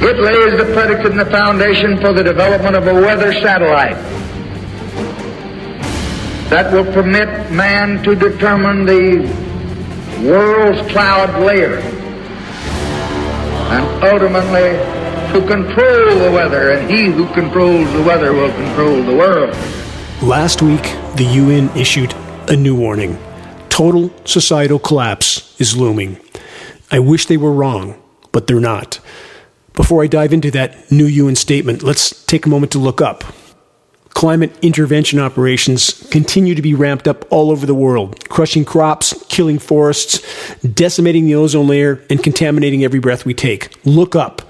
It lays the predicate and the foundation for the development of a weather satellite that will permit man to determine the world's cloud layer and ultimately to control the weather, and he who controls the weather will control the world. Last week, the UN issued a new warning. Total societal collapse is looming. I wish they were wrong, but they're not. Before I dive into that new UN statement, let's take a moment to look up. Climate intervention operations continue to be ramped up all over the world, crushing crops, killing forests, decimating the ozone layer, and contaminating every breath we take. Look up.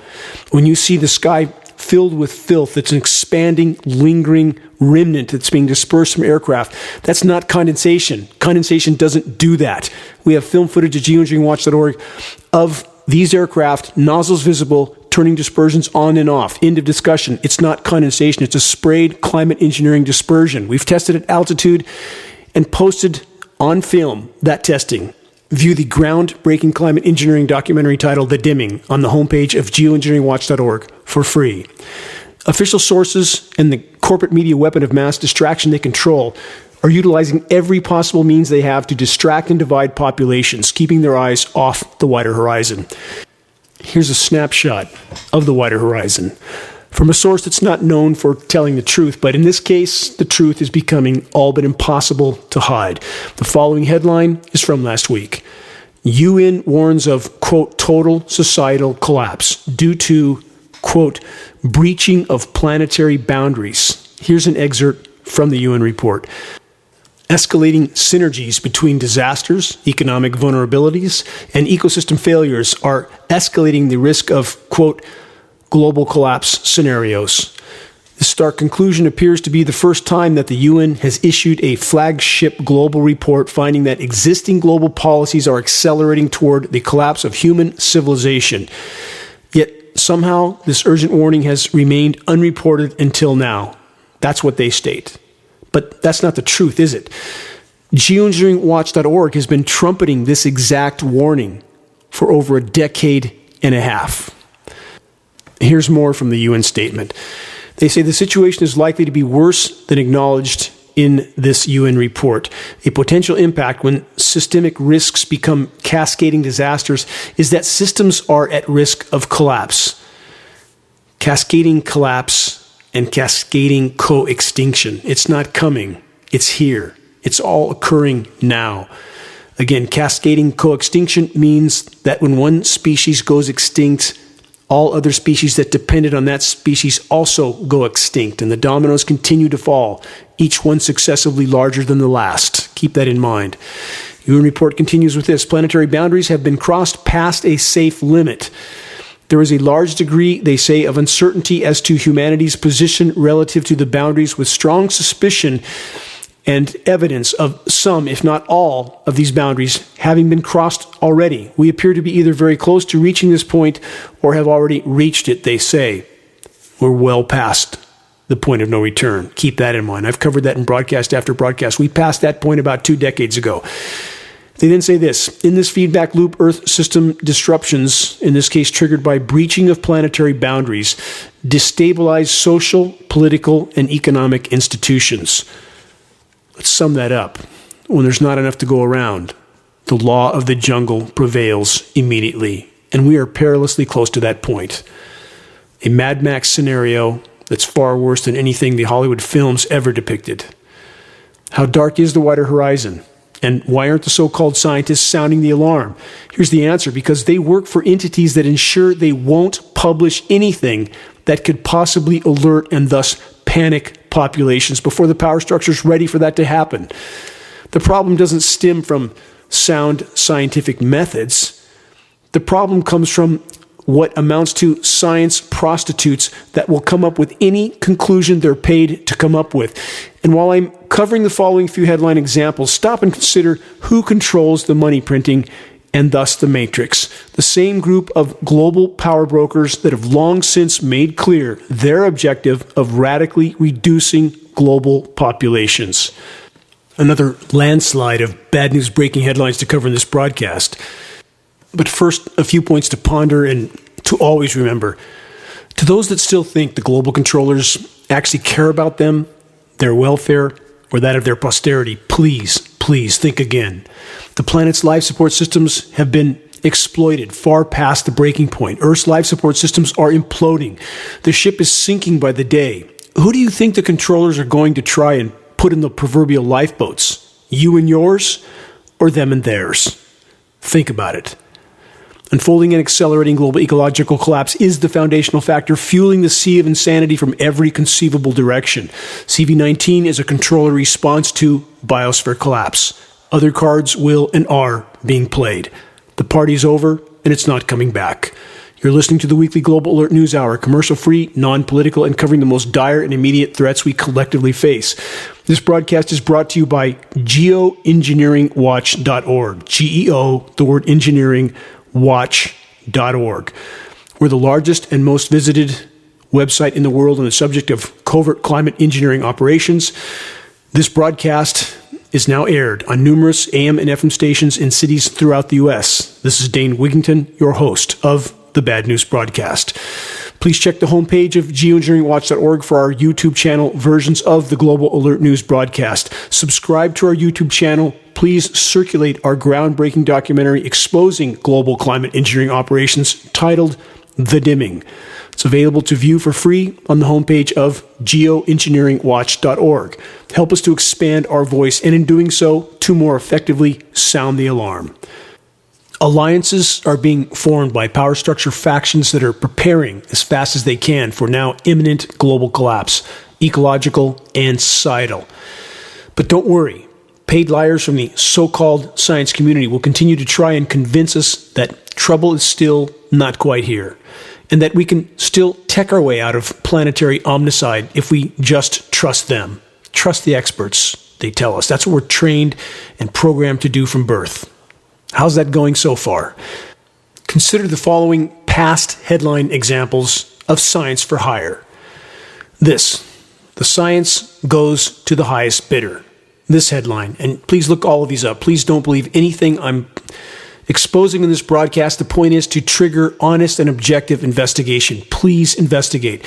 When you see the sky filled with filth, that's an expanding, lingering remnant that's being dispersed from aircraft. That's not condensation. Condensation doesn't do that. We have film footage at geoengineeringwatch.org of these aircraft, nozzles visible, turning dispersions on and off. End of discussion. It's not condensation. It's a sprayed climate engineering dispersion. We've tested at altitude and posted on film that testing. View the groundbreaking climate engineering documentary titled The Dimming on the homepage of geoengineeringwatch.org for free. Official sources and the corporate media weapon of mass distraction they control are utilizing every possible means they have to distract and divide populations, keeping their eyes off the wider horizon. Here's a snapshot of the wider horizon from a source that's not known for telling the truth, but in this case, the truth is becoming all but impossible to hide. The following headline is from last week. UN warns of, quote, total societal collapse due to, quote, breaching of planetary boundaries. Here's an excerpt from the UN report. Escalating synergies between disasters, economic vulnerabilities, and ecosystem failures are escalating the risk of, quote, global collapse scenarios. The stark conclusion appears to be the first time that the UN has issued a flagship global report finding that existing global policies are accelerating toward the collapse of human civilization. Yet somehow this urgent warning has remained unreported until now. That's what they state. But that's not the truth, is it? Geoengineeringwatch.org has been trumpeting this exact warning for over a decade and a half. Here's more from the UN statement. They say the situation is likely to be worse than acknowledged in this UN report. A potential impact when systemic risks become cascading disasters is that systems are at risk of collapse. Cascading collapse and cascading co-extinction. It's not coming. It's here. It's all occurring now. Again, cascading co-extinction means that when one species goes extinct, all other species that depended on that species also go extinct, and the dominoes continue to fall, each one successively larger than the last. Keep that in mind. UN report continues with this. Planetary boundaries have been crossed past a safe limit. There is a large degree, they say, of uncertainty as to humanity's position relative to the boundaries, with strong suspicion and evidence of some, if not all, of these boundaries having been crossed already. We appear to be either very close to reaching this point or have already reached it, they say. We're well past the point of no return. Keep that in mind. I've covered that in broadcast after broadcast. We passed that point about 2 decades ago. They then say this, in this feedback loop, Earth system disruptions, in this case triggered by breaching of planetary boundaries, destabilize social, political, and economic institutions. Let's sum that up. When there's not enough to go around, the law of the jungle prevails immediately, and we are perilously close to that point. A Mad Max scenario that's far worse than anything the Hollywood films ever depicted. How dark is the wider horizon? And why aren't the so-called scientists sounding the alarm? Here's the answer. Because they work for entities that ensure they won't publish anything that could possibly alert and thus panic populations before the power structure is ready for that to happen. The problem doesn't stem from sound scientific methods. The problem comes from what amounts to science prostitutes that will come up with any conclusion they're paid to come up with. And while I'm covering the following few headline examples, stop and consider who controls the money printing and thus the matrix. The same group of global power brokers that have long since made clear their objective of radically reducing global populations. Another landslide of bad news breaking headlines to cover in this broadcast. But first, a few points to ponder and to always remember. To those that still think the global controllers actually care about them, their welfare, or that of their posterity, please think again. The planet's life support systems have been exploited far past the breaking point. Earth's life support systems are imploding. The ship is sinking by the day. Who do you think the controllers are going to try and put in the proverbial lifeboats? You and yours, or them and theirs? Think about it. Unfolding and accelerating global ecological collapse is the foundational factor fueling the sea of insanity from every conceivable direction. CV-19 is a controller response to biosphere collapse. Other cards will and are being played. The party's over, and it's not coming back. You're listening to the weekly Global Alert News Hour, commercial-free, non-political, and covering the most dire and immediate threats we collectively face. This broadcast is brought to you by geoengineeringwatch.org. G-E-O, the word engineering, watch.org. We're the largest and most visited website in the world on the subject of covert climate engineering operations. This broadcast is now aired on numerous AM and FM stations in cities throughout the U.S. This is Dane Wigington, your host of the Bad News Broadcast. Please check the homepage of geoengineeringwatch.org for our YouTube channel versions of the Global Alert News broadcast. Subscribe to our YouTube channel. Please circulate our groundbreaking documentary exposing global climate engineering operations titled The Dimming. It's available to view for free on the homepage of geoengineeringwatch.org. Help us to expand our voice and in doing so, to more effectively sound the alarm. Alliances are being formed by power structure factions that are preparing as fast as they can for now imminent global collapse, ecological and societal. But don't worry, paid liars from the so-called science community will continue to try and convince us that trouble is still not quite here, and that we can still tech our way out of planetary omnicide if we just trust them. Trust the experts, they tell us. That's what we're trained and programmed to do from birth. How's that going so far? Consider the following past headline examples of science for hire. The science goes to the highest bidder. This headline, and please look all of these up. Please don't believe anything I'm exposing in this broadcast. The point is to trigger honest and objective investigation. Please investigate.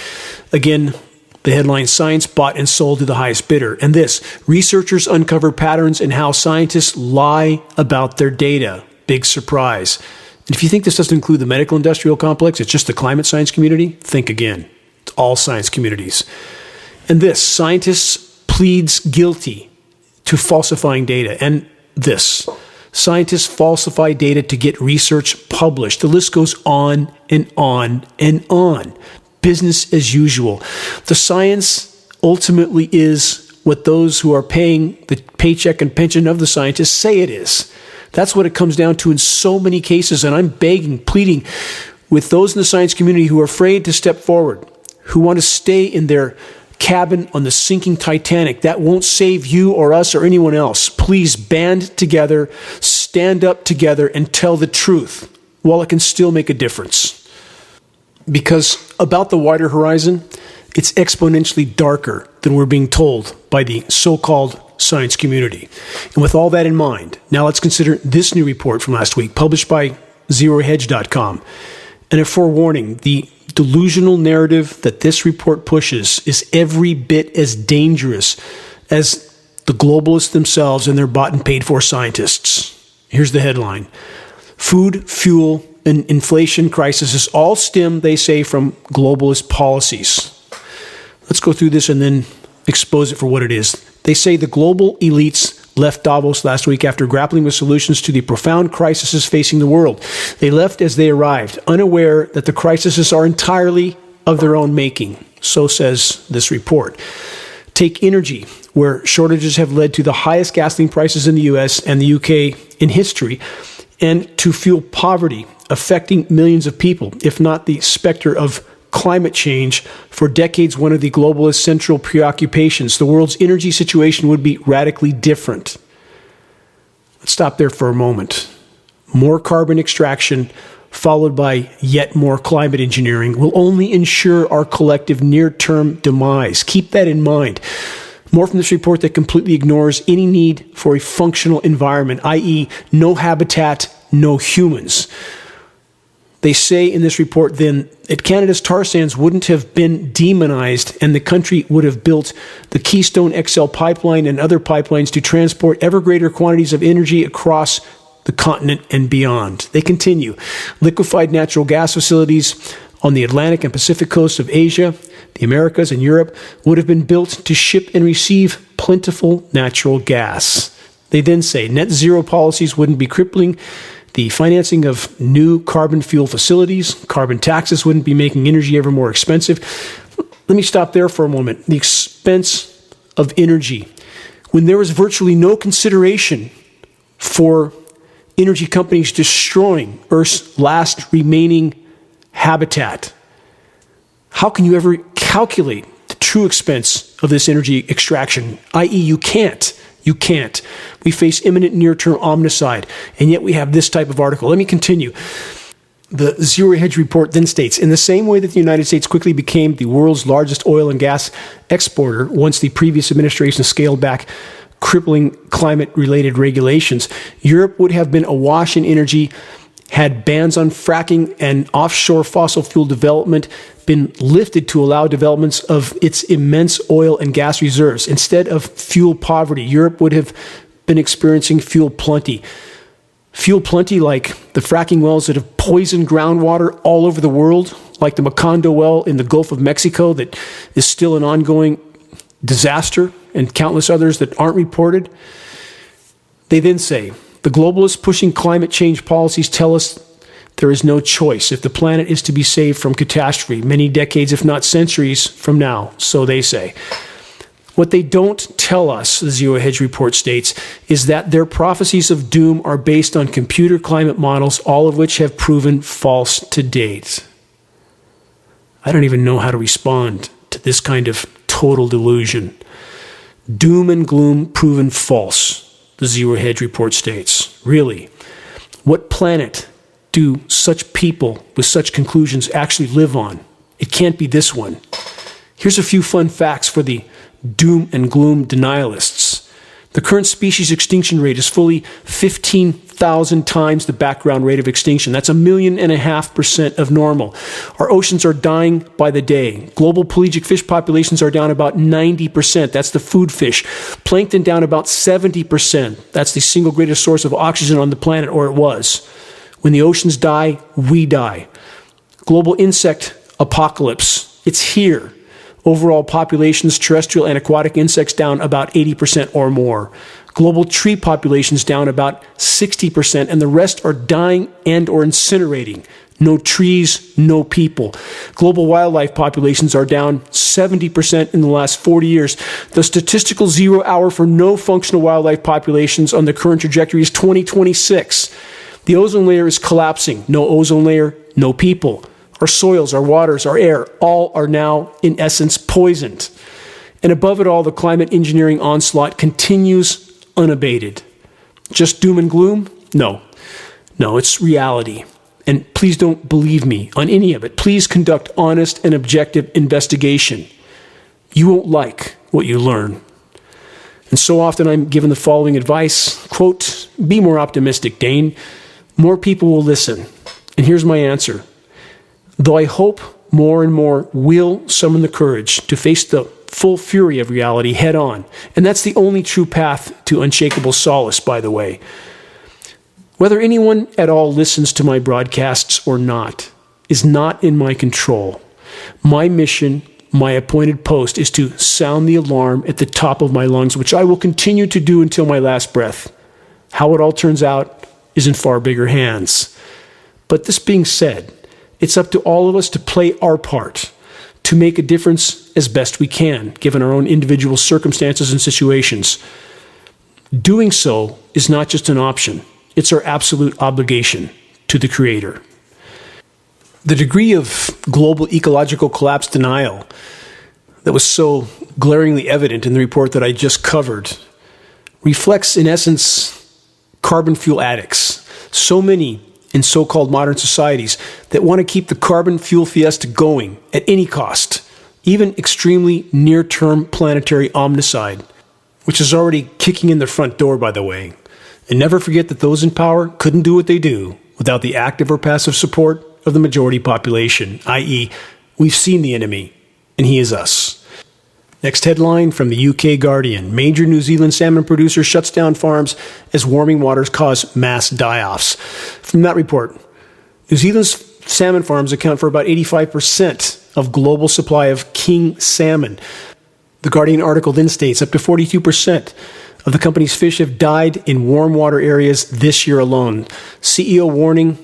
Again, the headline, science bought and sold to the highest bidder. And this, researchers uncover patterns in how scientists lie about their data. Big surprise. And if you think this doesn't include the medical industrial complex, it's just the climate science community, think again. It's all science communities. And this, scientists pleads guilty to falsifying data. And this, scientists falsify data to get research published. The list goes on and on and on. Business as usual. The science ultimately is what those who are paying the paycheck and pension of the scientists say it is. That's what it comes down to in so many cases, and I'm begging, pleading with those in the science community who are afraid to step forward, who want to stay in their cabin on the sinking Titanic. That won't save you or us or anyone else. Please band together, stand up together, and tell the truth while it can still make a difference. Because about the wider horizon, it's exponentially darker than we're being told by the so-called science community. And with all that in mind, now let's consider this new report from last week, published by ZeroHedge.com. And a forewarning, the delusional narrative that this report pushes is every bit as dangerous as the globalists themselves and their bought and paid for scientists. Here's the headline. Food, fuel, and inflation crises all stem, they say, from globalist policies. Let's go through this and then expose it for what it is. They say the global elites left Davos last week after grappling with solutions to the profound crises facing the world. They left as they arrived, unaware that the crises are entirely of their own making. So says this report. Take energy, where shortages have led to the highest gasoline prices in the US and the UK in history, and to fuel poverty, affecting millions of people, if not the specter of climate change. For decades, one of the globalist central preoccupations. The world's energy situation would be radically different. Let's stop there for a moment. More carbon extraction, followed by yet more climate engineering, will only ensure our collective near-term demise. Keep that in mind. More from this report that completely ignores any need for a functional environment, i.e., no habitat, no humans. They say in this report then that Canada's tar sands wouldn't have been demonized and the country would have built the Keystone XL pipeline and other pipelines to transport ever greater quantities of energy across the continent and beyond. They continue. Liquefied natural gas facilities on the Atlantic and Pacific coasts of Asia, the Americas, and Europe would have been built to ship and receive plentiful natural gas. They then say net zero policies wouldn't be crippling the financing of new carbon fuel facilities. Carbon taxes wouldn't be making energy ever more expensive. Let me stop there for a moment. The expense of energy. When there was virtually no consideration for energy companies destroying Earth's last remaining habitat, how can you ever calculate the true expense of this energy extraction? I.e., you can't. You can't. We face imminent near-term omnicide, and yet we have this type of article. Let me continue. The Zero Hedge report then states, in the same way that the United States quickly became the world's largest oil and gas exporter once the previous administration scaled back crippling climate-related regulations, Europe would have been awash in energy had bans on fracking and offshore fossil fuel development been lifted to allow developments of its immense oil and gas reserves. Instead of fuel poverty, Europe would have been experiencing fuel plenty. Fuel plenty like the fracking wells that have poisoned groundwater all over the world, like the Macondo well in the Gulf of Mexico that is still an ongoing disaster, and countless others that aren't reported. They then say, the globalists pushing climate change policies tell us there is no choice if the planet is to be saved from catastrophe many decades, if not centuries from now, so they say. What they don't tell us, the Zero Hedge report states, is that their prophecies of doom are based on computer climate models, all of which have proven false to date. I don't even know how to respond to this kind of total delusion. Doom and gloom proven false, the Zero Hedge report states. Really, what planet do such people with such conclusions actually live on? It can't be this one. Here's a few fun facts for the doom and gloom denialists. The current species extinction rate is fully 15,000 times the background rate of extinction. That's 1.5 million% of normal. Our oceans are dying by the day. Global pelagic fish populations are down about 90%. That's the food fish. Plankton down about 70%. That's the single greatest source of oxygen on the planet, or it was. When the oceans die, we die. Global insect apocalypse. It's here. Overall populations, terrestrial and aquatic insects down about 80% or more. Global tree populations down about 60%, and the rest are dying and or incinerating. No trees, no people. Global wildlife populations are down 70% in the last 40 years. The statistical zero hour for no functional wildlife populations on the current trajectory is 2026. The ozone layer is collapsing. No ozone layer, no people. Our soils, our waters, our air, all are now, in essence, poisoned. And above it all, the climate engineering onslaught continues unabated. Just doom and gloom? No. No, it's reality. And please don't believe me on any of it. Please conduct honest and objective investigation. You won't like what you learn. And so often I'm given the following advice, quote, be more optimistic, Dane. More people will listen. And here's my answer. Though I hope more and more will summon the courage to face the full fury of reality head on. And that's the only true path to unshakable solace, by the way. Whether anyone at all listens to my broadcasts or not is not in my control. My mission, my appointed post, is to sound the alarm at the top of my lungs, which I will continue to do until my last breath. How it all turns out is in far bigger hands. But this being said, it's up to all of us to play our part, to make a difference as best we can, given our own individual circumstances and situations. Doing so is not just an option, it's our absolute obligation to the Creator. The degree of global ecological collapse denial that was so glaringly evident in the report that I just covered reflects, in essence, carbon fuel addicts. So many in so-called modern societies that want to keep the carbon fuel fiesta going at any cost, even extremely near-term planetary omnicide, which is already kicking in the front door, by the way. And never forget that those in power couldn't do what they do without the active or passive support of the majority population, i.e., we've seen the enemy, and he is us. Next headline from the UK Guardian. Major New Zealand salmon producer shuts down farms as warming waters cause mass die-offs. From that report, New Zealand's salmon farms account for about 85% of global supply of king salmon. The Guardian article then states up to 42% of the company's fish have died in warm water areas this year alone. CEO warning,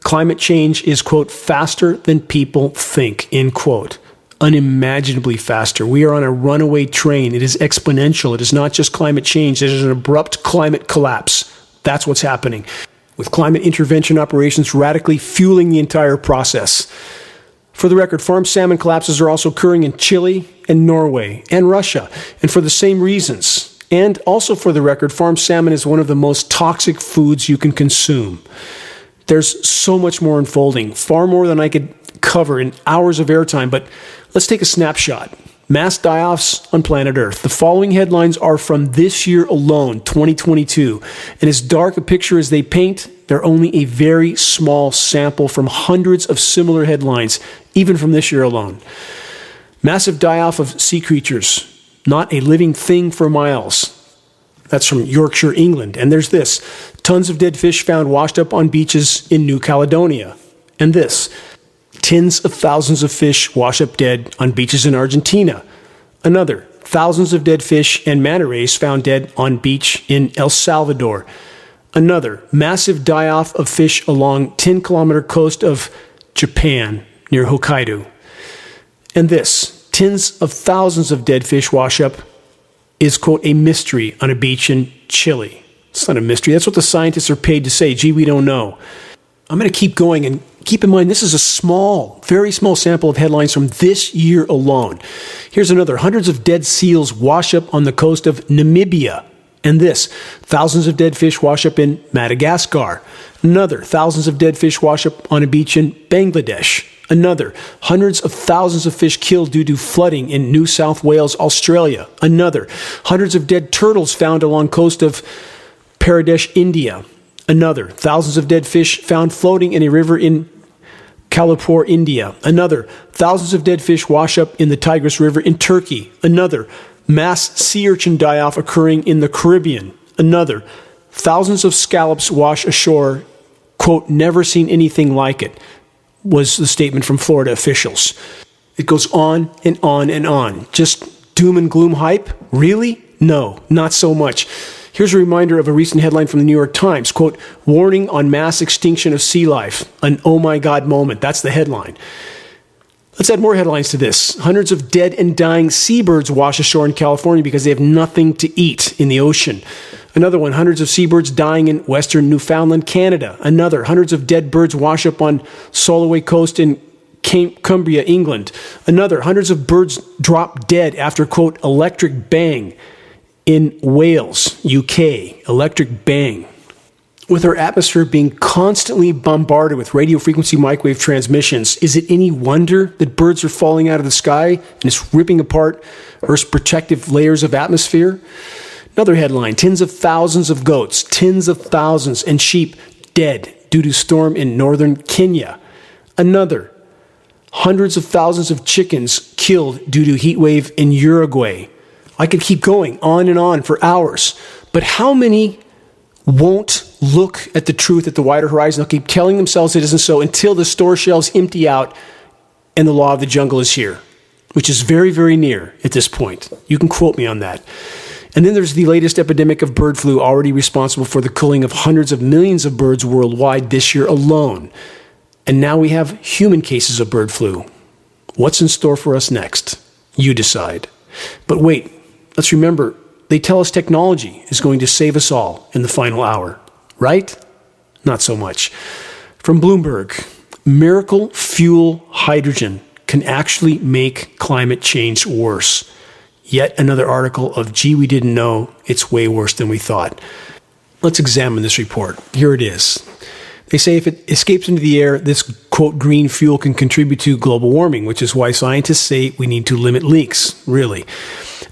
climate change is, quote, faster than people think, end quote. Unimaginably faster. We are on a runaway train. It is exponential. It is not just climate change. It is an abrupt climate collapse. That's what's happening, with climate intervention operations radically fueling the entire process. For the record, farm salmon collapses are also occurring in Chile and Norway and Russia, and for the same reasons. And also for the record, farm salmon is one of the most toxic foods you can consume. There's so much more unfolding, far more than I could cover in hours of airtime, but let's take a snapshot. Mass die-offs on planet Earth. The following headlines are from this year alone, 2022. And as dark a picture as they paint, they're only a very small sample from hundreds of similar headlines, even from this year alone. Massive die-off of sea creatures, not a living thing for miles. That's from Yorkshire, England. And there's this. Tons of dead fish found washed up on beaches in New Caledonia. And this. Tens of thousands of fish wash up dead on beaches in Argentina. Another. Thousands of dead fish and manta rays found dead on beach in El Salvador. Another. Massive die-off of fish along 10-kilometer coast of Japan near Hokkaido. And this. Tens of thousands of dead fish wash up is, quote, a mystery on a beach in Chile. It's not a mystery. That's what the scientists are paid to say. Gee, we don't know. I'm going to keep going, and keep in mind, this is a small, very small sample of headlines from this year alone. Here's another. Hundreds of dead seals wash up on the coast of Namibia. And this. Thousands of dead fish wash up in Madagascar. Another. Thousands of dead fish wash up on a beach in Bangladesh. Another. Hundreds of thousands of fish killed due to flooding in New South Wales, Australia. Another. Hundreds of dead turtles found along coast of Pradesh, India. Another. Thousands of dead fish found floating in a river in Kalapur, India. Another. Thousands of dead fish wash up in the Tigris River in Turkey. Another. Mass sea urchin die-off occurring in the Caribbean. Another. Thousands of scallops wash ashore. Quote, never seen anything like it, was the statement from Florida officials. It goes on and on and on. Just doom and gloom hype? Really? No, not so much. Here's a reminder of a recent headline from the New York Times. Quote, warning on mass extinction of sea life. An oh my God moment. That's the headline. Let's add more headlines to this. Hundreds of dead and dying seabirds wash ashore in California because they have nothing to eat in the ocean. Another one, hundreds of seabirds dying in western Newfoundland, Canada. Another, hundreds of dead birds wash up on Solway Coast in Cumbria, England. Another, hundreds of birds drop dead after, quote, electric bang in Wales, UK. Electric bang. With our atmosphere being constantly bombarded with radio frequency microwave transmissions, is it any wonder that birds are falling out of the sky and it's ripping apart Earth's protective layers of atmosphere? Another headline, tens of thousands of goats, tens of thousands, and sheep dead due to storm in northern Kenya. Another, hundreds of thousands of chickens killed due to heat wave in Uruguay. I could keep going on and on for hours, but how many won't look at the truth at the wider horizon? They'll keep telling themselves it isn't so until the store shelves empty out and the law of the jungle is here, which is very, very near at this point. You can quote me on that. And then there's the latest epidemic of bird flu, already responsible for the killing of hundreds of millions of birds worldwide this year alone. And now we have human cases of bird flu. What's in store for us next? You decide. But wait, let's remember, they tell us technology is going to save us all in the final hour, right? Not so much. From Bloomberg, miracle fuel hydrogen can actually make climate change worse. Yet another article of, gee, we didn't know, it's way worse than we thought. Let's examine this report. Here it is. They say if it escapes into the air, this, quote, green fuel can contribute to global warming, which is why scientists say we need to limit leaks, really.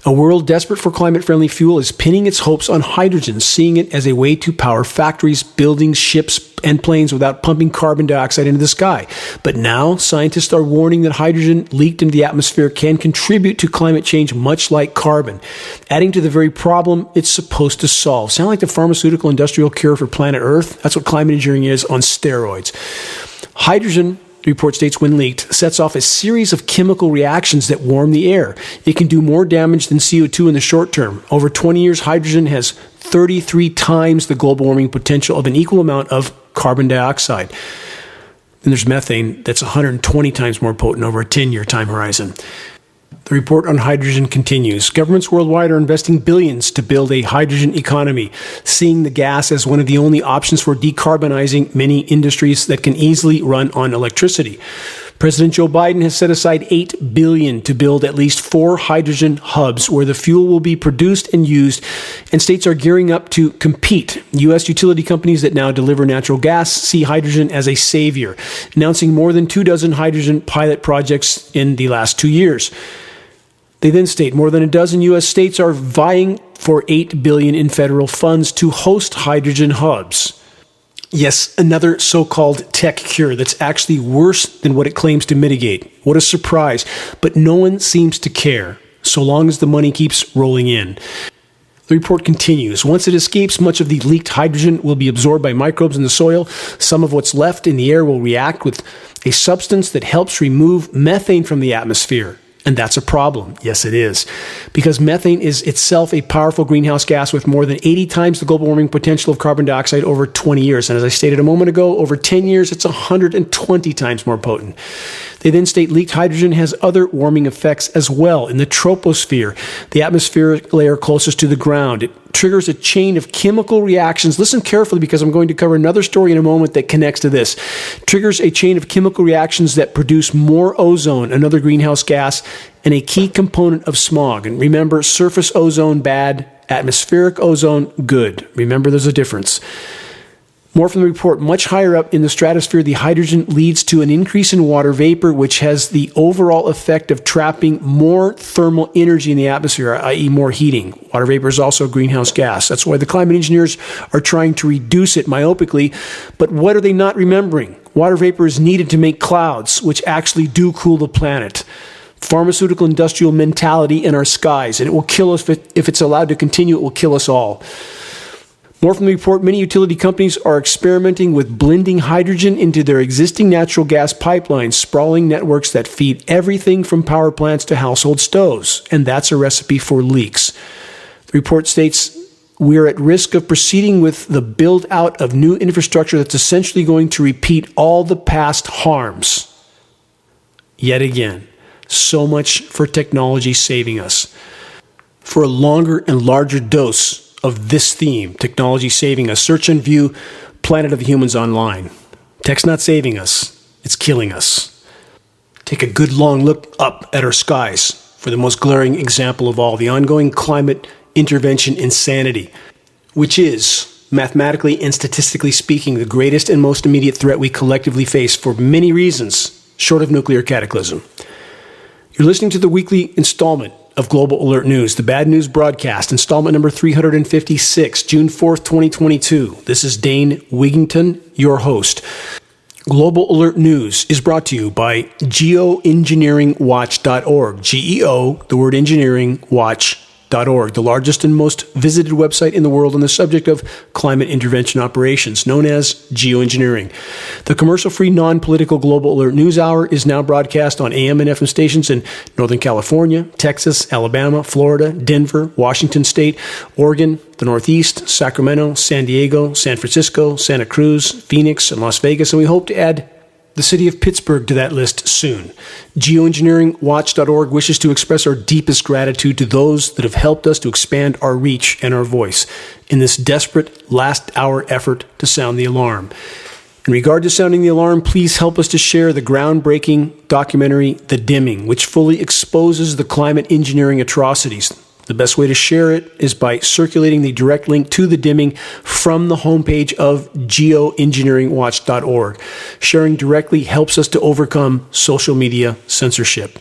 A world desperate for climate-friendly fuel is pinning its hopes on hydrogen, seeing it as a way to power factories, buildings, ships, and planes without pumping carbon dioxide into the sky. But now, scientists are warning that hydrogen leaked into the atmosphere can contribute to climate change much like carbon, adding to the very problem it's supposed to solve. Sound like the pharmaceutical industrial cure for planet Earth? That's what climate engineering is on steroids. Hydrogen, the report states, when leaked, sets off a series of chemical reactions that warm the air. It can do more damage than CO2 in the short term. Over 20 years, hydrogen has 33 times the global warming potential of an equal amount of carbon dioxide. Then there's methane that's 120 times more potent over a 10-year time horizon. The report on hydrogen continues. Governments worldwide are investing billions to build a hydrogen economy, seeing the gas as one of the only options for decarbonizing many industries that can easily run on electricity. President Joe Biden has set aside $8 billion to build at least 4 hydrogen hubs where the fuel will be produced and used, and states are gearing up to compete. U.S. utility companies that now deliver natural gas see hydrogen as a savior, announcing more than 24 hydrogen pilot projects in the last 2 years. They then state more than a dozen U.S. states are vying for $8 billion in federal funds to host hydrogen hubs. Yes, another so-called tech cure that's actually worse than what it claims to mitigate. What a surprise. But no one seems to care, so long as the money keeps rolling in. The report continues. Once it escapes, much of the leaked hydrogen will be absorbed by microbes in the soil. Some of what's left in the air will react with a substance that helps remove methane from the atmosphere. And that's a problem. Yes, it is. Because methane is itself a powerful greenhouse gas with more than 80 times the global warming potential of carbon dioxide over 20 years. And as I stated a moment ago, over 10 years, it's 120 times more potent. They then state leaked hydrogen has other warming effects as well. In the troposphere, the atmospheric layer closest to the ground, it triggers a chain of chemical reactions. Listen carefully because I'm going to cover another story in a moment that connects to this. Triggers a chain of chemical reactions that produce more ozone, another greenhouse gas, and a key component of smog. And remember, surface ozone bad, atmospheric ozone good. Remember, there's a difference. More from the report. Much higher up in the stratosphere, the hydrogen leads to an increase in water vapor, which has the overall effect of trapping more thermal energy in the atmosphere, i.e. more heating. Water vapor is also a greenhouse gas. That's why the climate engineers are trying to reduce it myopically. But what are they not remembering? Water vapor is needed to make clouds, which actually do cool the planet. Pharmaceutical industrial mentality in our skies, and it will kill us if it's allowed to continue. It will kill us all. More from the report, many utility companies are experimenting with blending hydrogen into their existing natural gas pipelines, sprawling networks that feed everything from power plants to household stoves. And that's a recipe for leaks. The report states we're at risk of proceeding with the build-out of new infrastructure that's essentially going to repeat all the past harms. Yet again, so much for technology saving us. For a longer and larger dose of this theme, technology saving us, search and view Planet of the Humans online. Tech's not saving us, it's killing us. Take a good long look up at our skies for the most glaring example of all, the ongoing climate intervention insanity, which is, mathematically and statistically speaking, the greatest and most immediate threat we collectively face for many reasons, short of nuclear cataclysm. You're listening to the weekly installment of Global Alert News, the Bad News Broadcast, installment number 356, June 4th, 2022. This is Dane Wigington, your host. Global Alert News is brought to you by Geoengineeringwatch.org. GEO, the word engineering, watch.org, the largest and most visited website in the world on the subject of climate intervention operations, known as geoengineering. The commercial-free, non-political Global Alert News Hour is now broadcast on AM and FM stations in Northern California, Texas, Alabama, Florida, Denver, Washington State, Oregon, the Northeast, Sacramento, San Diego, San Francisco, Santa Cruz, Phoenix, and Las Vegas, and we hope to add the city of Pittsburgh to that list soon. Geoengineeringwatch.org wishes to express our deepest gratitude to those that have helped us to expand our reach and our voice in this desperate last-hour effort to sound the alarm. In regard to sounding the alarm, please help us to share the groundbreaking documentary, The Dimming, which fully exposes the climate engineering atrocities. The best way to share it is by circulating the direct link to The Dimming from the homepage of geoengineeringwatch.org. Sharing directly helps us to overcome social media censorship.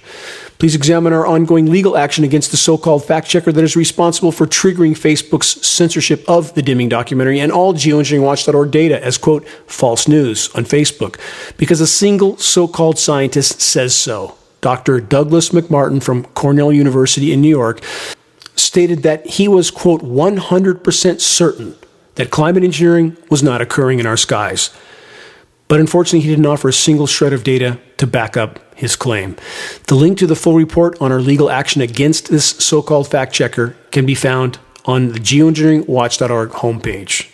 Please examine our ongoing legal action against the so-called fact-checker that is responsible for triggering Facebook's censorship of the Dimming documentary and all geoengineeringwatch.org data as, quote, false news on Facebook, because a single so-called scientist says so. Dr. Douglas McMartin from Cornell University in New York stated that he was, quote, 100% certain that climate engineering was not occurring in our skies. But unfortunately, he didn't offer a single shred of data to back up his claim. The link to the full report on our legal action against this so-called fact-checker can be found on the geoengineeringwatch.org homepage.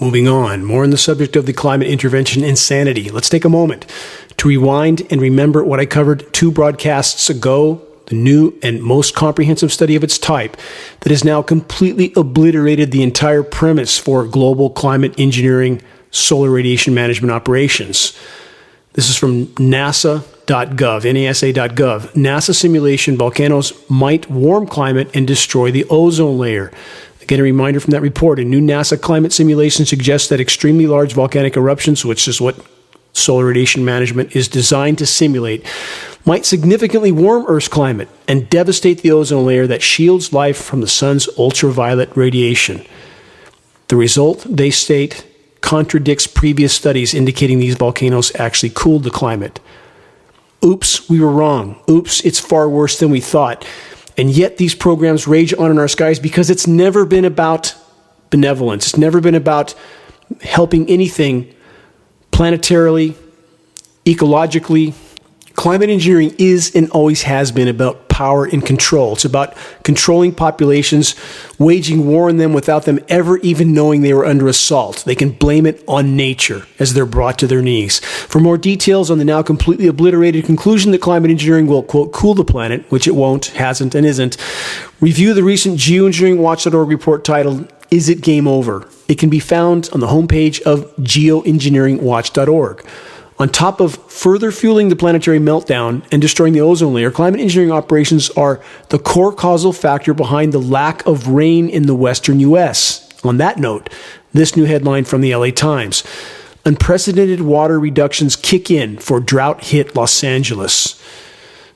Moving on, more on the subject of the climate intervention insanity. Let's take a moment to rewind and remember what I covered 2 broadcasts ago, the new and most comprehensive study of its type that has now completely obliterated the entire premise for global climate engineering solar radiation management operations. This is from NASA.gov, NASA.gov. NASA simulation: volcanoes might warm climate and destroy the ozone layer. Again, a reminder from that report, a new NASA climate simulation suggests that extremely large volcanic eruptions, which is what solar radiation management is designed to simulate, might significantly warm Earth's climate and devastate the ozone layer that shields life from the sun's ultraviolet radiation. The result, they state, contradicts previous studies indicating these volcanoes actually cooled the climate. Oops, we were wrong. Oops, it's far worse than we thought. And yet these programs rage on in our skies because it's never been about benevolence. It's never been about helping anything planetarily, ecologically. Climate engineering is and always has been about power and control. It's about controlling populations, waging war on them without them ever even knowing they were under assault. They can blame it on nature as they're brought to their knees. For more details on the now completely obliterated conclusion that climate engineering will, quote, cool the planet, which it won't, hasn't, and isn't, review the recent geoengineeringwatch.org report titled, Is It Game Over? It can be found on the homepage of geoengineeringwatch.org. On top of further fueling the planetary meltdown and destroying the ozone layer, climate engineering operations are the core causal factor behind the lack of rain in the western U.S. On that note, this new headline from the LA Times: unprecedented water reductions kick in for drought-hit Los Angeles.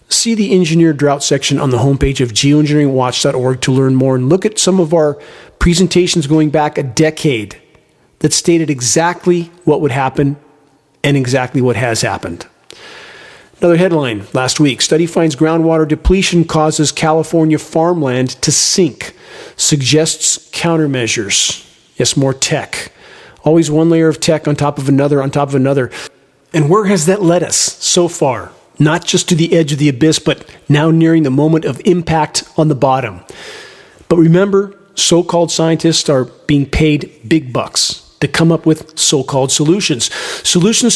See the engineered drought section on the homepage of geoengineeringwatch.org to learn more and look at some of our presentations going back a decade that stated exactly what would happen and exactly what has happened. Another headline last week: study finds groundwater depletion causes California farmland to sink, suggests countermeasures. Yes, more tech. Always one layer of tech on top of another, on top of another. And where has that led us so far? Not just to the edge of the abyss, but now nearing the moment of impact on the bottom. But remember, so-called scientists are being paid big bucks to come up with so-called solutions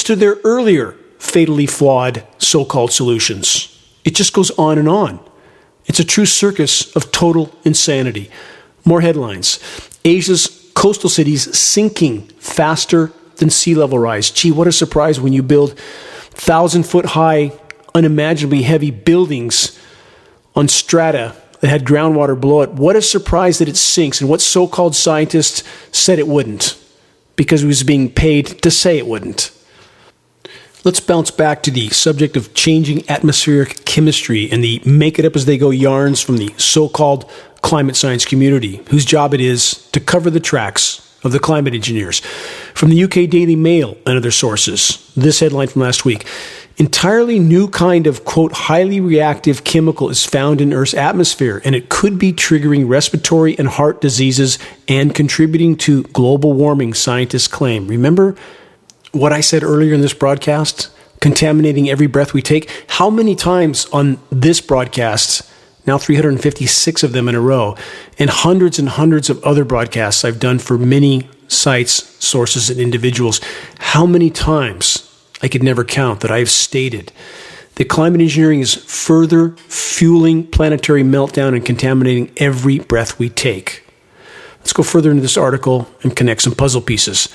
to their earlier fatally flawed so-called solutions. It just goes on and on. It's a true circus of total insanity. More headlines: Asia's coastal cities sinking faster than sea level rise. Gee, what a surprise when you build 1,000-foot high, unimaginably heavy buildings on strata that had groundwater below it. What a surprise that it sinks, and what so-called scientists said it wouldn't, because it was being paid to say it wouldn't. Let's bounce back to the subject of changing atmospheric chemistry and the make-it-up-as-they-go yarns from the so-called climate science community, whose job it is to cover the tracks of the climate engineers. From the UK Daily Mail and other sources, this headline from last week: entirely new kind of, quote, highly reactive chemical is found in Earth's atmosphere, and it could be triggering respiratory and heart diseases and contributing to global warming, scientists claim. Remember what I said earlier in this broadcast? Contaminating every breath we take. How many times on this broadcast, now 356 of them in a row, and hundreds of other broadcasts I've done for many sites, sources, and individuals, how many times I could never count that I've stated that climate engineering is further fueling planetary meltdown and contaminating every breath we take. Let's go further into this article and connect some puzzle pieces.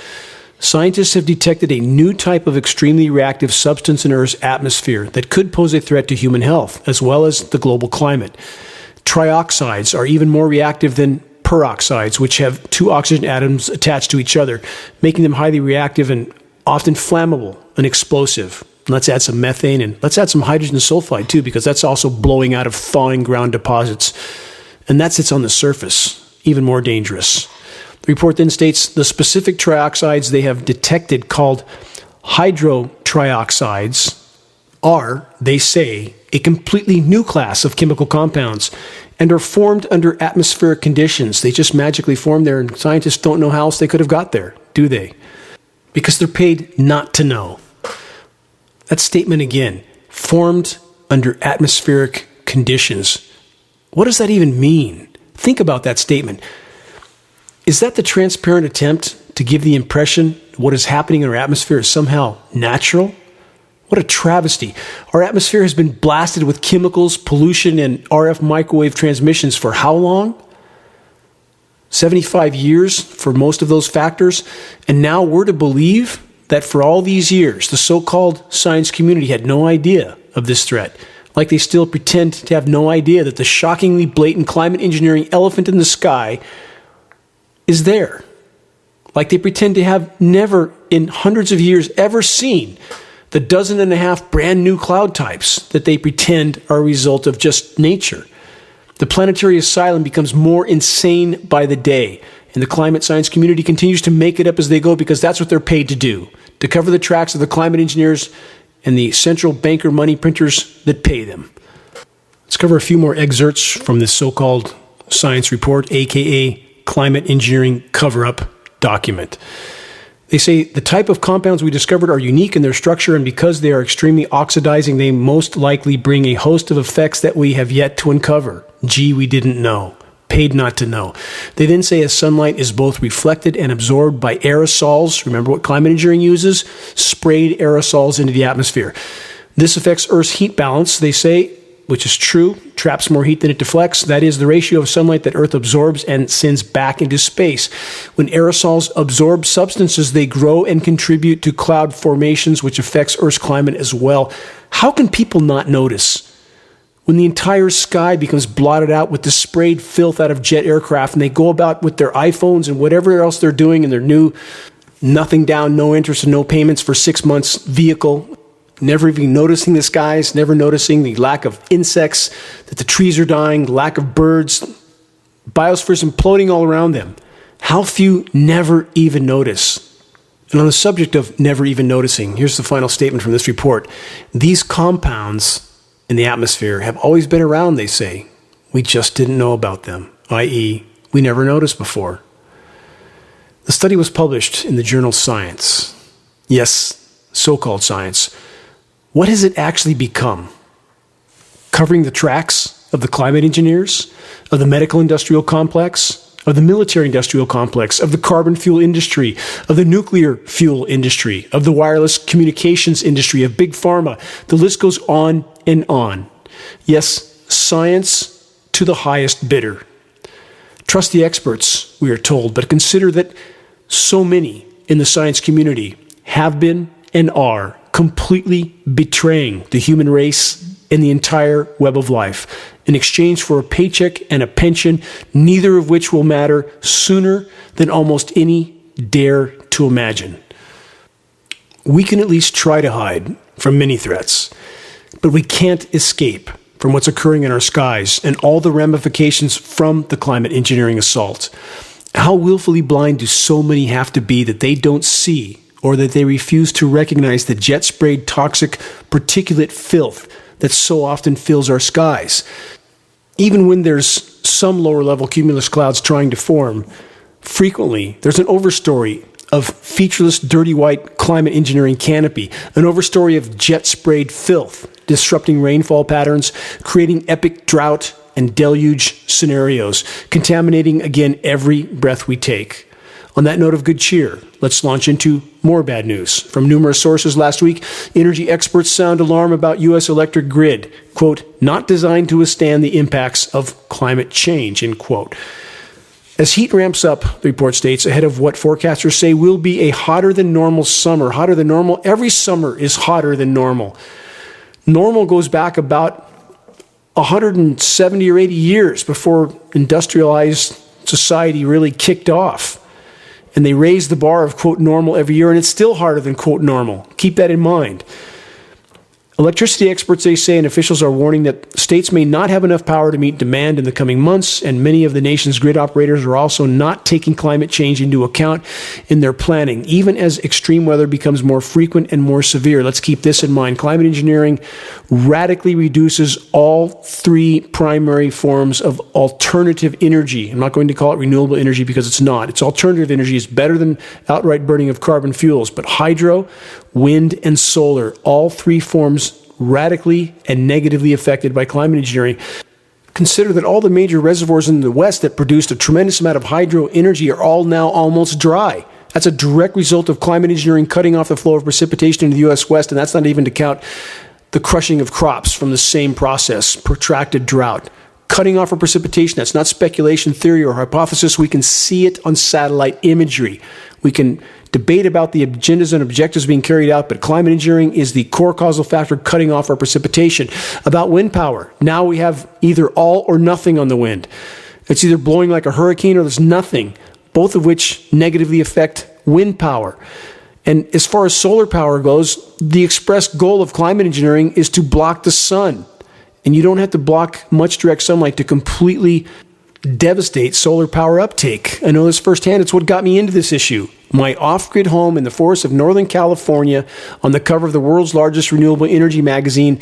Scientists have detected a new type of extremely reactive substance in Earth's atmosphere that could pose a threat to human health, as well as the global climate. Trioxides are even more reactive than peroxides, which have 2 oxygen atoms attached to each other, making them highly reactive and often flammable and explosive. Let's add some methane, and let's add some hydrogen sulfide too, because that's also blowing out of thawing ground deposits. And that sits on the surface, even more dangerous. The report then states the specific trioxides they have detected, called hydrotrioxides, are, they say, a completely new class of chemical compounds and are formed under atmospheric conditions. They just magically form there, and scientists don't know how else they could have got there, do they? Because they're paid not to know. That statement again, formed under atmospheric conditions. What does that even mean? Think about that statement. Is that the transparent attempt to give the impression what is happening in our atmosphere is somehow natural? What a travesty. Our atmosphere has been blasted with chemicals, pollution, and RF microwave transmissions for how long? 75 years for most of those factors. And now we're to believe that for all these years, the so-called science community had no idea of this threat. Like they still pretend to have no idea that the shockingly blatant climate engineering elephant in the sky is there. Like they pretend to have never in hundreds of years ever seen the 12.5 brand new cloud types that they pretend are a result of just nature. The planetary asylum becomes more insane by the day, and the climate science community continues to make it up as they go because that's what they're paid to do, to cover the tracks of the climate engineers and the central banker money printers that pay them. Let's cover a few more excerpts from this so-called science report, aka climate engineering cover-up document. They say the type of compounds we discovered are unique in their structure, and because they are extremely oxidizing, they most likely bring a host of effects that we have yet to uncover. Gee, we didn't know. Paid not to know. They then say as sunlight is both reflected and absorbed by aerosols, remember what climate engineering uses? Sprayed aerosols into the atmosphere. This affects Earth's heat balance, they say, which is true, traps more heat than it deflects. That is the ratio of sunlight that Earth absorbs and sends back into space. When aerosols absorb substances, they grow and contribute to cloud formations, which affects Earth's climate as well. How can people not notice? When the entire sky becomes blotted out with the sprayed filth out of jet aircraft, and they go about with their iPhones and whatever else they're doing in their new nothing down, no interest and no payments for 6 months vehicle, never even noticing the skies, never noticing the lack of insects, that the trees are dying, lack of birds, biospheres imploding all around them. How few never even notice. And on the subject of never even noticing, here's the final statement from this report. These compounds in the atmosphere have always been around, they say. We just didn't know about them, i.e., we never noticed before. The study was published in the journal Science. Yes, so-called science. What has it actually become? Covering the tracks of the climate engineers, of the medical industrial complex, of the military industrial complex, of the carbon fuel industry, of the nuclear fuel industry, of the wireless communications industry, of big pharma. The list goes on and on. Yes, science to the highest bidder. Trust the experts, we are told, but consider that so many in the science community have been and are completely betraying the human race and the entire web of life in exchange for a paycheck and a pension, neither of which will matter sooner than almost any dare to imagine. We can at least try to hide from many threats, but we can't escape from what's occurring in our skies and all the ramifications from the climate engineering assault. How willfully blind do so many have to be that they don't see or that they refuse to recognize the jet-sprayed toxic particulate filth that so often fills our skies? Even when there's some lower-level cumulus clouds trying to form, frequently there's an overstory of featureless, dirty white climate engineering canopy, an overstory of jet-sprayed filth, disrupting rainfall patterns, creating epic drought and deluge scenarios, contaminating, again, every breath we take. On that note of good cheer, let's launch into more bad news. From numerous sources last week, energy experts sound alarm about U.S. electric grid, quote, not designed to withstand the impacts of climate change, end quote. As heat ramps up, the report states, ahead of what forecasters say will be a hotter than normal summer. Hotter than normal? Every summer is hotter than normal. Normal goes back about 170 or 80 years before industrialized society really kicked off. And they raise the bar of, quote, normal every year, and it's still harder than, quote, normal. Keep that in mind. Electricity experts, they say, and officials are warning that states may not have enough power to meet demand in the coming months, and many of the nation's grid operators are also not taking climate change into account in their planning, even as extreme weather becomes more frequent and more severe. Let's keep this in mind. Climate engineering radically reduces all three primary forms of alternative energy. I'm not going to call it renewable energy because it's not. It's alternative energy. It's better than outright burning of carbon fuels, but hydro, wind, and solar, all three forms radically and negatively affected by climate engineering. Consider that all the major reservoirs in the West that produced a tremendous amount of hydro energy are all now almost dry. That's a direct result of climate engineering cutting off the flow of precipitation into the U.S. West, and that's not even to count the crushing of crops from the same process, protracted drought. Cutting off our precipitation, that's not speculation, theory, or hypothesis. We can see it on satellite imagery. We can debate about the agendas and objectives being carried out, but climate engineering is the core causal factor cutting off our precipitation. About wind power, now we have either all or nothing on the wind. It's either blowing like a hurricane or there's nothing, both of which negatively affect wind power. And as far as solar power goes, the express goal of climate engineering is to block the sun. And you don't have to block much direct sunlight to completely devastate solar power uptake. I know this firsthand. It's what got me into this issue. My off-grid home in the forests of Northern California on the cover of the world's largest renewable energy magazine.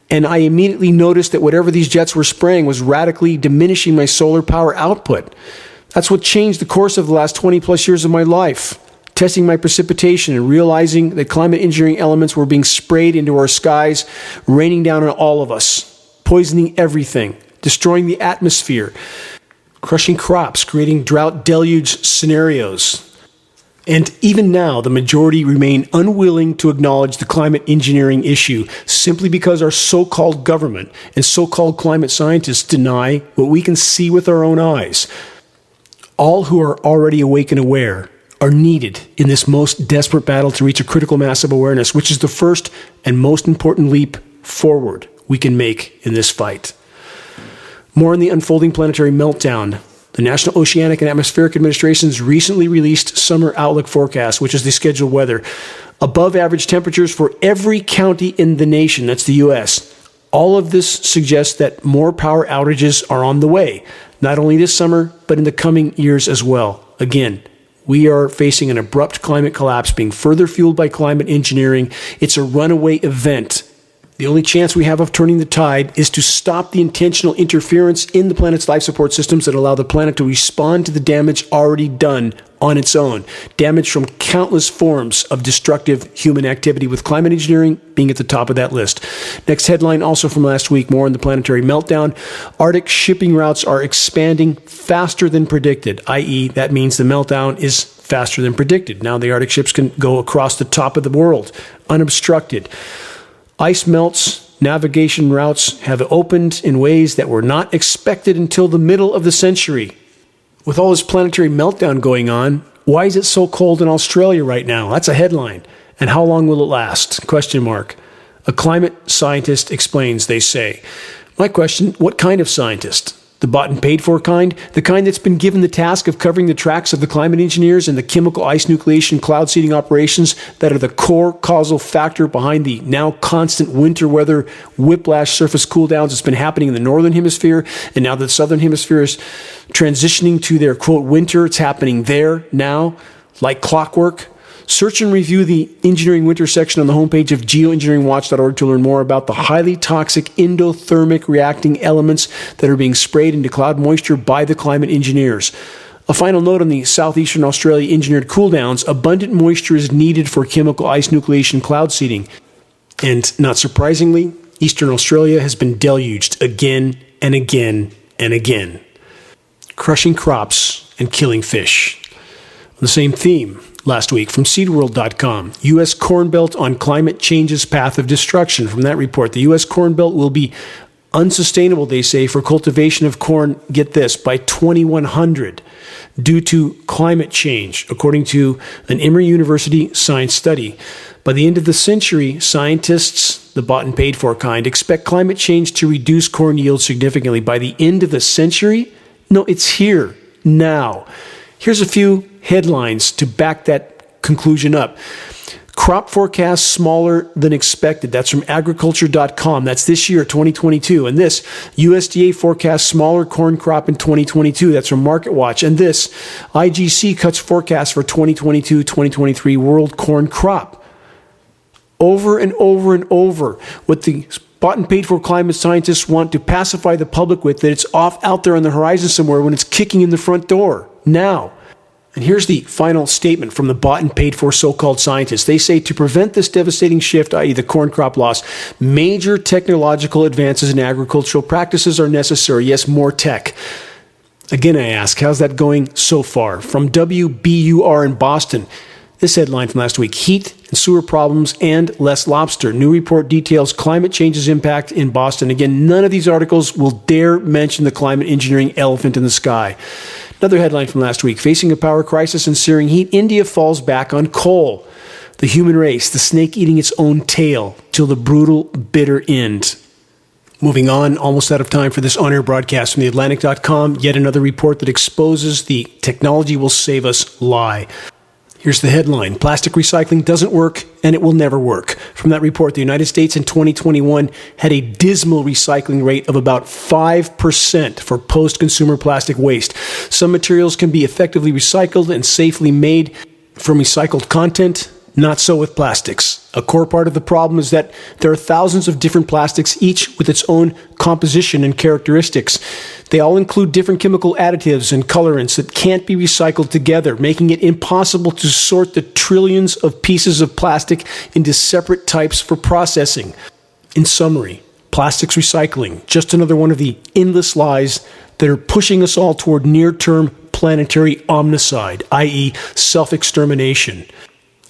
And I immediately noticed that whatever these jets were spraying was radically diminishing my solar power output. That's what changed the course of the last 20 plus years of my life. Testing my precipitation and realizing that climate engineering elements were being sprayed into our skies, raining down on all of us, poisoning everything, destroying the atmosphere, crushing crops, creating drought deluge scenarios. And even now, the majority remain unwilling to acknowledge the climate engineering issue simply because our so-called government and so-called climate scientists deny what we can see with our own eyes. All who are already awake and aware are needed in this most desperate battle to reach a critical mass of awareness, which is the first and most important leap forward we can make in this fight. More on the unfolding planetary meltdown. The National Oceanic and Atmospheric Administration's recently released summer outlook forecast, which is the scheduled weather. Above average temperatures for every county in the nation, that's the U.S. All of this suggests that more power outages are on the way, not only this summer, but in the coming years as well. Again, we are facing an abrupt climate collapse being further fueled by climate engineering. It's a runaway event. The only chance we have of turning the tide is to stop the intentional interference in the planet's life support systems that allow the planet to respond to the damage already done on its own. Damage from countless forms of destructive human activity, with climate engineering being at the top of that list. Next headline, also from last week, more on the planetary meltdown. Arctic shipping routes are expanding faster than predicted, i.e., that means the meltdown is faster than predicted. Now the Arctic ships can go across the top of the world, unobstructed. Ice melts, navigation routes have opened in ways that were not expected until the middle of the century. With all this planetary meltdown going on, why is it so cold in Australia right now? That's a headline. And how long will it last? Question mark. A climate scientist explains, they say. My question, what kind of scientist? The bought and paid for kind? The kind that's been given the task of covering the tracks of the climate engineers and the chemical ice nucleation cloud seeding operations that are the core causal factor behind the now constant winter weather whiplash surface cool downs that's been happening in the northern hemisphere, and now the southern hemisphere is transitioning to their quote winter. It's happening there now like clockwork. Search and review the engineering winter section on the homepage of geoengineeringwatch.org to learn more about the highly toxic endothermic reacting elements that are being sprayed into cloud moisture by the climate engineers. A final note on the southeastern Australia engineered cool downs: abundant moisture is needed for chemical ice nucleation cloud seeding. And not surprisingly, eastern Australia has been deluged again and again and again, crushing crops and killing fish. On the same theme, last week from seedworld.com, U.S. Corn Belt on climate change's path of destruction. From that report, the U.S. Corn Belt will be unsustainable, they say, for cultivation of corn, get this, by 2100 due to climate change, according to an Emory University science study. By the end of the century, scientists, the bought and paid for kind, expect climate change to reduce corn yield significantly. By the end of the century? No, it's here, now. Here's a few headlines to back that conclusion up. Crop forecast smaller than expected. That's from agriculture.com. That's this year, 2022. And this, USDA forecasts smaller corn crop in 2022. That's from MarketWatch. And this, IGC cuts forecast for 2022-2023 world corn crop. Over and over and over, what the bought and paid for climate scientists want to pacify the public with, that it's off out there on the horizon somewhere when it's kicking in the front door now. And here's the final statement from the bought and paid for so-called scientists. They say to prevent this devastating shift, i.e. the corn crop loss, major technological advances in agricultural practices are necessary. Yes, more tech. Again, I ask, how's that going so far? From WBUR in Boston, this headline from last week, heat and sewer problems and less lobster. New report details climate change's impact in Boston. Again, none of these articles will dare mention the climate engineering elephant in the sky. Another headline from last week, facing a power crisis and searing heat, India falls back on coal. The human race, the snake eating its own tail till the brutal, bitter end. Moving on, almost out of time for this on-air broadcast from theatlantic.com, yet another report that exposes the technology will save us lie. Here's the headline, plastic recycling doesn't work and it will never work. From that report, the United States in 2021 had a dismal recycling rate of about 5% for post-consumer plastic waste. Some materials can be effectively recycled and safely made from recycled content. Not so with plastics. A core part of the problem is that there are thousands of different plastics, each with its own composition and characteristics. They all include different chemical additives and colorants that can't be recycled together, making it impossible to sort the trillions of pieces of plastic into separate types for processing. In summary, plastics recycling, just another one of the endless lies that are pushing us all toward near-term planetary omnicide, i.e. self-extermination.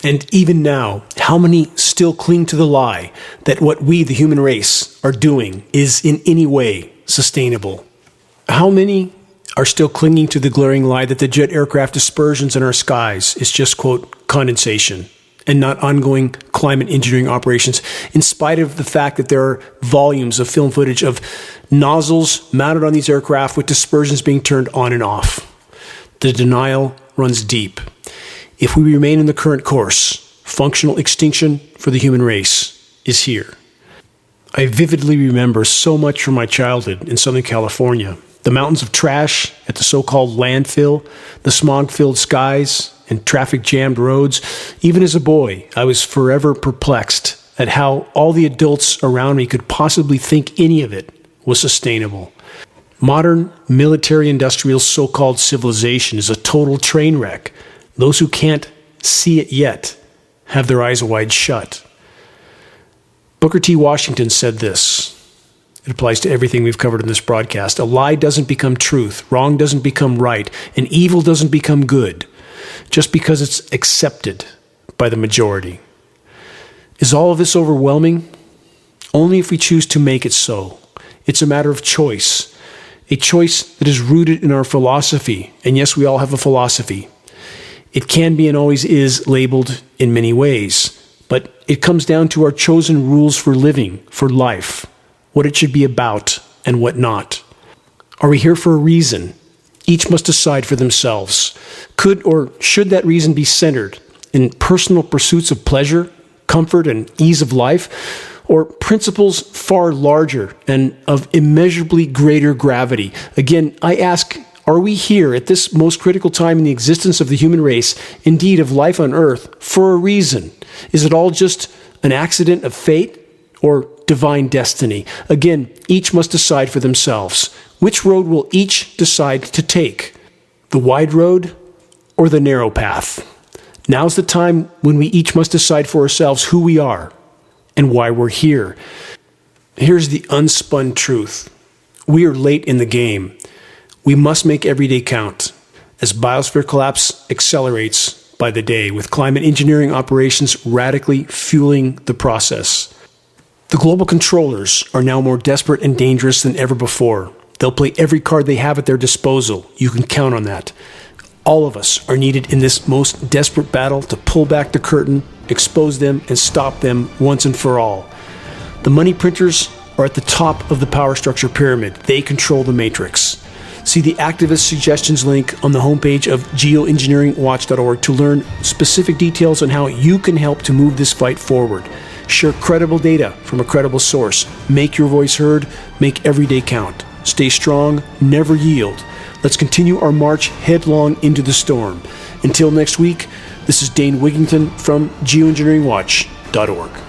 And even now, how many still cling to the lie that what we, the human race, are doing is in any way sustainable? How many are still clinging to the glaring lie that the jet aircraft dispersions in our skies is just, quote, condensation and not ongoing climate engineering operations, in spite of the fact that there are volumes of film footage of nozzles mounted on these aircraft with dispersions being turned on and off? The denial runs deep. If we remain in the current course, functional extinction for the human race is here. I vividly remember so much from my childhood in Southern California. The mountains of trash at the so-called landfill, the smog-filled skies, and traffic-jammed roads. Even as a boy, I was forever perplexed at how all the adults around me could possibly think any of it was sustainable. Modern military-industrial so-called civilization is a total train wreck. Those who can't see it yet have their eyes wide shut. Booker T. Washington said this. It applies to everything we've covered in this broadcast. A lie doesn't become truth, wrong doesn't become right, and evil doesn't become good just because it's accepted by the majority. Is all of this overwhelming? Only if we choose to make it so. It's a matter of choice, a choice that is rooted in our philosophy. And yes, we all have a philosophy. It can be and always is labeled in many ways, but it comes down to our chosen rules for living, for life, what it should be about and what not. Are we here for a reason? Each must decide for themselves. Could or should that reason be centered in personal pursuits of pleasure, comfort, and ease of life, or principles far larger and of immeasurably greater gravity? Again, I ask, are we here at this most critical time in the existence of the human race, indeed of life on earth, for a reason? Is it all just an accident of fate or divine destiny? Again, each must decide for themselves. Which road will each decide to take? The wide road or the narrow path? Now's the time when we each must decide for ourselves who we are and why we're here. Here's the unspun truth. We are late in the game. We must make every day count as biosphere collapse accelerates by the day, with climate engineering operations radically fueling the process. The global controllers are now more desperate and dangerous than ever before. They'll play every card they have at their disposal. You can count on that. All of us are needed in this most desperate battle to pull back the curtain, expose them, and stop them once and for all. The money printers are at the top of the power structure pyramid. They control the matrix. See the activist suggestions link on the homepage of geoengineeringwatch.org to learn specific details on how you can help to move this fight forward. Share credible data from a credible source. Make your voice heard. Make every day count. Stay strong. Never yield. Let's continue our march headlong into the storm. Until next week, this is Dane Wigington from geoengineeringwatch.org.